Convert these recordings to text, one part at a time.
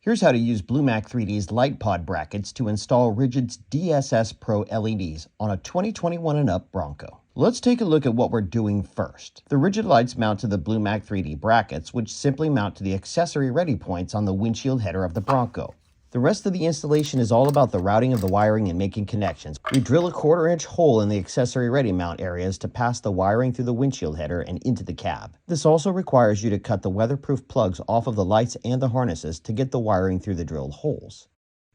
Here's how to use BluMak3D's light pod brackets to install Rigid's DSS Pro LEDs on a 2021 and up Bronco. Let's take a look at what we're doing first. The Rigid lights mount to the BluMak3D brackets, which simply mount to the accessory ready points on the windshield header of the Bronco. The rest of the installation is all about the routing of the wiring and making connections. We drill a 1/4-inch hole in the accessory ready mount areas to pass the wiring through the windshield header and into the cab. This also requires you to cut the weatherproof plugs off of the lights and the harnesses to get the wiring through the drilled holes.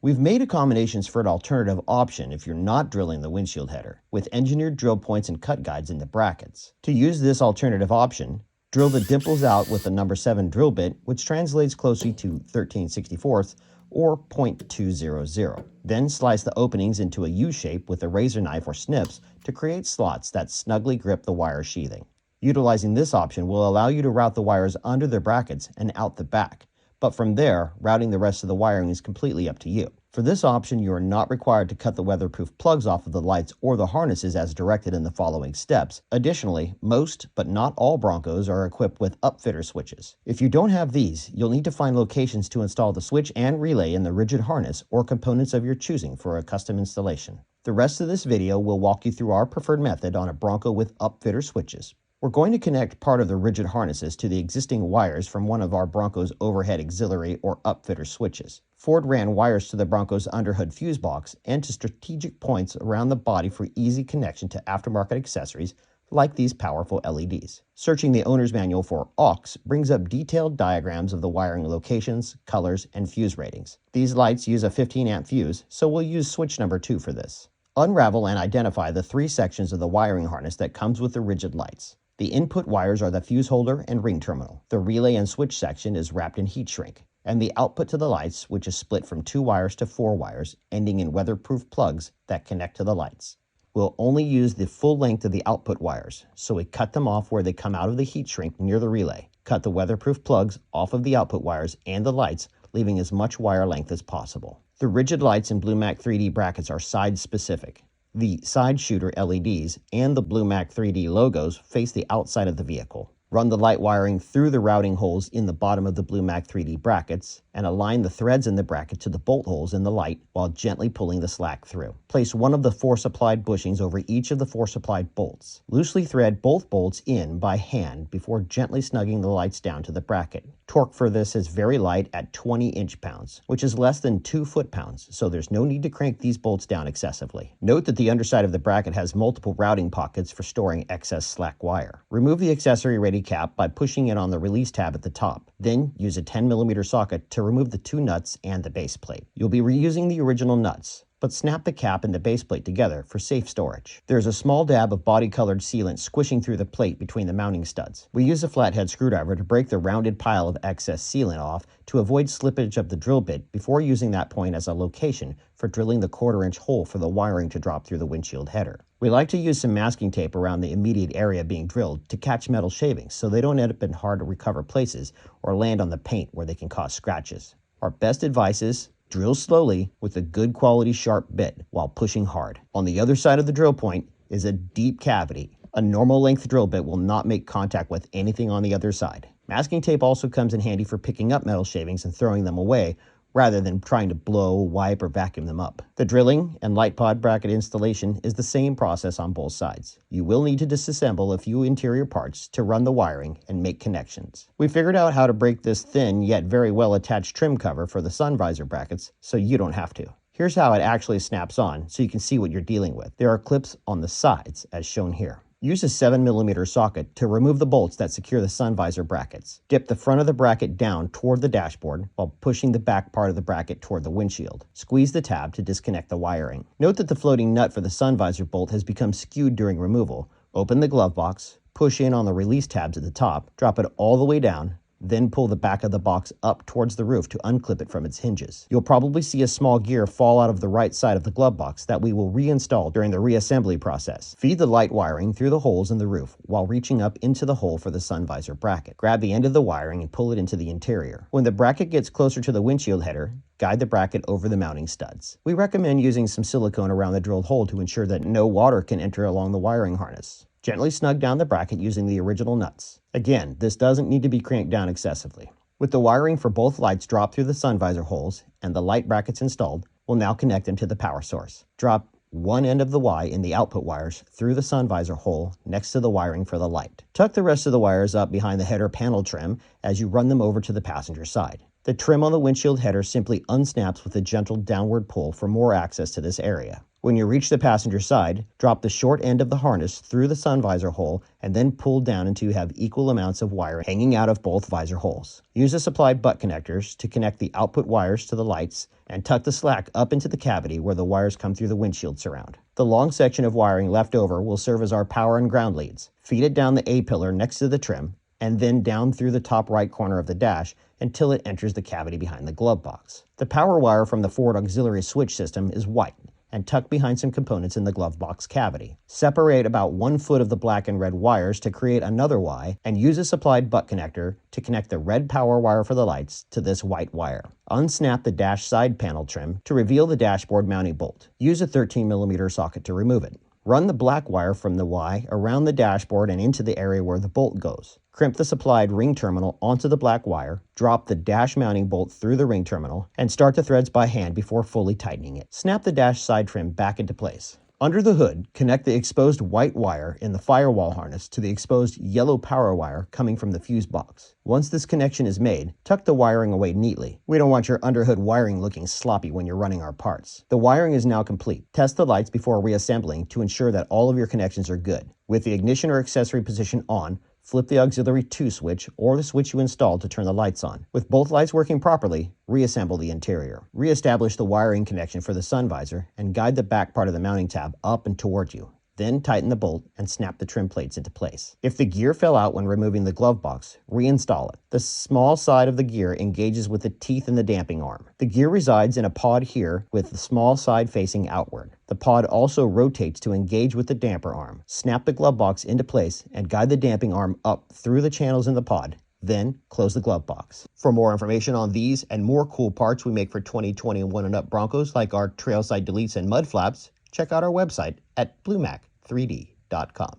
We've made accommodations for an alternative option if you're not drilling the windshield header, with engineered drill points and cut guides in the brackets. To use this alternative option, drill the dimples out with the number 7 drill bit, which translates closely to 13/64 or 0.200. Then slice the openings into a U shape with a razor knife or snips to create slots that snugly grip the wire sheathing. Utilizing this option will allow you to route the wires under the brackets and out the back, but from there, routing the rest of the wiring is completely up to you. For this option, you are not required to cut the weatherproof plugs off of the lights or the harnesses as directed in the following steps. Additionally, most, but not all Broncos are equipped with upfitter switches. If you don't have these, you'll need to find locations to install the switch and relay in the rigid harness or components of your choosing for a custom installation. The rest of this video will walk you through our preferred method on a Bronco with upfitter switches. We're going to connect part of the rigid harnesses to the existing wires from one of our Bronco's overhead auxiliary or upfitter switches. Ford ran wires to the Bronco's underhood fuse box and to strategic points around the body for easy connection to aftermarket accessories like these powerful LEDs. Searching the owner's manual for aux brings up detailed diagrams of the wiring locations, colors, and fuse ratings. These lights use a 15-amp fuse, so we'll use switch number 2 for this. Unravel and identify the 3 sections of the wiring harness that comes with the rigid lights. The input wires are the fuse holder and ring terminal. The relay and switch section is wrapped in heat shrink. And the output to the lights, which is split from 2 wires to 4 wires, ending in weatherproof plugs that connect to the lights. We'll only use the full length of the output wires, so we cut them off where they come out of the heat shrink near the relay. Cut the weatherproof plugs off of the output wires and the lights, leaving as much wire length as possible. The rigid lights in BluMak3D brackets are side-specific. The side shooter LEDs and the BluMak3D logos face the outside of the vehicle. Run the light wiring through the routing holes in the bottom of the BluMak3D brackets and align the threads in the bracket to the bolt holes in the light while gently pulling the slack through. Place one of the force-applied bushings over each of the force-applied bolts. Loosely thread both bolts in by hand before gently snugging the lights down to the bracket. Torque for this is very light at 20 inch-pounds, which is less than 2 foot-pounds, so there's no need to crank these bolts down excessively. Note that the underside of the bracket has multiple routing pockets for storing excess slack wire. Remove the accessory ready cap by pushing it on the release tab at the top. Then use a 10mm socket to remove the 2 nuts and the base plate. You'll be reusing the original nuts, but snap the cap and the base plate together for safe storage. There's a small dab of body-colored sealant squishing through the plate between the mounting studs. We use a flathead screwdriver to break the rounded pile of excess sealant off to avoid slippage of the drill bit before using that point as a location for drilling the 1/4-inch hole for the wiring to drop through the windshield header. We like to use some masking tape around the immediate area being drilled to catch metal shavings so they don't end up in hard to recover places or land on the paint where they can cause scratches. Our best advice is drill slowly with a good quality sharp bit while pushing hard. On the other side of the drill point is a deep cavity. A normal length drill bit will not make contact with anything on the other side. Masking tape also comes in handy for picking up metal shavings and throwing them away rather than trying to blow, wipe, or vacuum them up. The drilling and light pod bracket installation is the same process on both sides. You will need to disassemble a few interior parts to run the wiring and make connections. We figured out how to break this thin yet very well attached trim cover for the sun visor brackets so you don't have to. Here's how it actually snaps on so you can see what you're dealing with. There are clips on the sides as shown here. Use a 7mm socket to remove the bolts that secure the sun visor brackets. Dip the front of the bracket down toward the dashboard while pushing the back part of the bracket toward the windshield. Squeeze the tab to disconnect the wiring. Note that the floating nut for the sun visor bolt has become skewed during removal. Open the glove box, push in on the release tabs at the top, drop it all the way down, then pull the back of the box up towards the roof to unclip it from its hinges. You'll probably see a small gear fall out of the right side of the glove box that we will reinstall during the reassembly process. Feed the light wiring through the holes in the roof while reaching up into the hole for the sun visor bracket. Grab the end of the wiring and pull it into the interior. When the bracket gets closer to the windshield header, guide the bracket over the mounting studs. We recommend using some silicone around the drilled hole to ensure that no water can enter along the wiring harness. Gently snug down the bracket using the original nuts. Again, this doesn't need to be cranked down excessively. With the wiring for both lights dropped through the sun visor holes and the light brackets installed, we'll now connect them to the power source. Drop one end of the Y in the output wires through the sun visor hole next to the wiring for the light. Tuck the rest of the wires up behind the header panel trim as you run them over to the passenger side. The trim on the windshield header simply unsnaps with a gentle downward pull for more access to this area. When you reach the passenger side, drop the short end of the harness through the sun visor hole and then pull down until you have equal amounts of wire hanging out of both visor holes. Use the supplied butt connectors to connect the output wires to the lights and tuck the slack up into the cavity where the wires come through the windshield surround. The long section of wiring left over will serve as our power and ground leads. Feed it down the A-pillar next to the trim and then down through the top right corner of the dash until it enters the cavity behind the glove box. The power wire from the forward auxiliary switch system is white and tucked behind some components in the glove box cavity. Separate about 1 foot of the black and red wires to create another Y and use a supplied butt connector to connect the red power wire for the lights to this white wire. Unsnap the dash side panel trim to reveal the dashboard mounting bolt. Use a 13mm socket to remove it. Run the black wire from the Y around the dashboard and into the area where the bolt goes. Crimp the supplied ring terminal onto the black wire, drop the dash mounting bolt through the ring terminal, and start the threads by hand before fully tightening it. Snap the dash side trim back into place. Under the hood, connect the exposed white wire in the firewall harness to the exposed yellow power wire coming from the fuse box. Once this connection is made, tuck the wiring away neatly. We don't want your underhood wiring looking sloppy when you're running our parts. The wiring is now complete. Test the lights before reassembling to ensure that all of your connections are good. With the ignition or accessory position on, flip the auxiliary 2 switch or the switch you installed to turn the lights on. With both lights working properly, reassemble the interior. Reestablish the wiring connection for the sun visor and guide the back part of the mounting tab up and toward you. Then tighten the bolt and snap the trim plates into place. If the gear fell out when removing the glove box, reinstall it. The small side of the gear engages with the teeth in the damping arm. The gear resides in a pod here with the small side facing outward. The pod also rotates to engage with the damper arm. Snap the glove box into place and guide the damping arm up through the channels in the pod. Then close the glove box. For more information on these and more cool parts we make for 2021 and up Broncos like our trail side deletes and mud flaps, check out our website at BluMak3D.com.